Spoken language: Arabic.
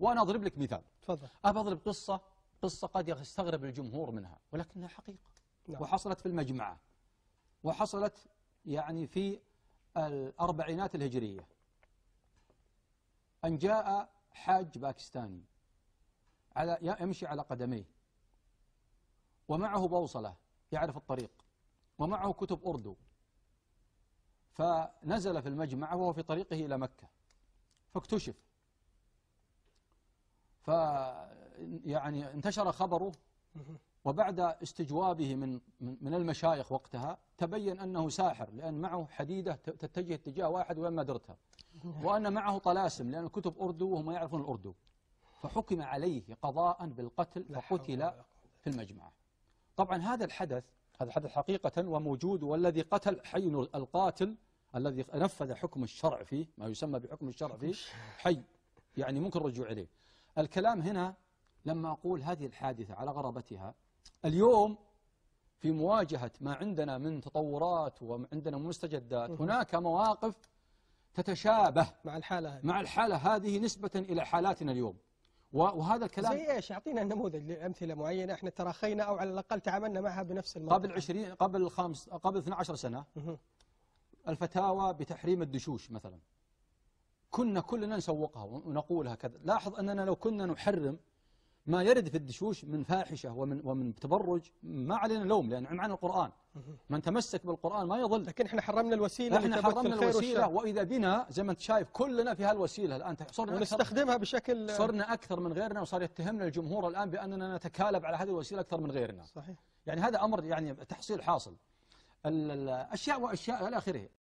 وأنا أضرب لك مثال. تفضل. أبى أضرب قصة قد يستغرب الجمهور منها ولكنها حقيقة. نعم. وحصلت في المجمعة، وحصلت يعني في الأربعينات الهجرية، أن جاء حاج باكستاني يمشي على قدميه، ومعه بوصلة يعرف الطريق، ومعه كتب أردو، فنزل في المجمع وهو في طريقه إلى مكة، فاكتشف، يعني انتشر خبره، وبعد استجوابه من المشايخ وقتها تبين أنه ساحر، لأن معه حديدة تتجه اتجاه واحد وين ما درتها، وأن معه طلاسم لأن الكتب أردو وهم يعرفون الأردو، فحكم عليه قضاء بالقتل فقتل في المجمعة. طبعا هذا الحدث حقيقة وموجود، والذي قتل حي، القاتل الذي نفذ حكم الشرع فيه، ما يسمى بحكم الشرع فيه، حي، يعني ممكن الرجوع إليه. الكلام هنا لما أقول هذه الحادثة على غرابتها، اليوم في مواجهة ما عندنا من تطورات وعندنا مستجدات، هناك مواقف تتشابه مع الحالة هذه نسبة إلى حالاتنا اليوم. وهذا الكلام زي ايش؟ اعطينا نموذج لامثله معينه احنا تراخينا او على الاقل تعاملنا معها بنفس المنطقه. قبل 12 سنه الفتاوى بتحريم الدشوش مثلا، كنا كلنا نسوقها ونقولها كذا. لاحظ اننا لو كنا نحرم ما يرد في الدشوش من فاحشه ومن تبرج ما علينا لوم، لان معنا القران، من تمسك بالقران ما يضل. لكن احنا حرمنا الوسيله، احنا حرمنا الوسيله، واذا بنا زي ما انت شايف كلنا في هالوسيله الان صرنا ونستخدمها بشكل، صرنا اكثر من غيرنا، وصار يتهمنا الجمهور الان باننا نتكالب على هذه الوسيله اكثر من غيرنا. صحيح. يعني هذا امر يعني تحصيل حاصل. الاشياء واشياء الى اخره.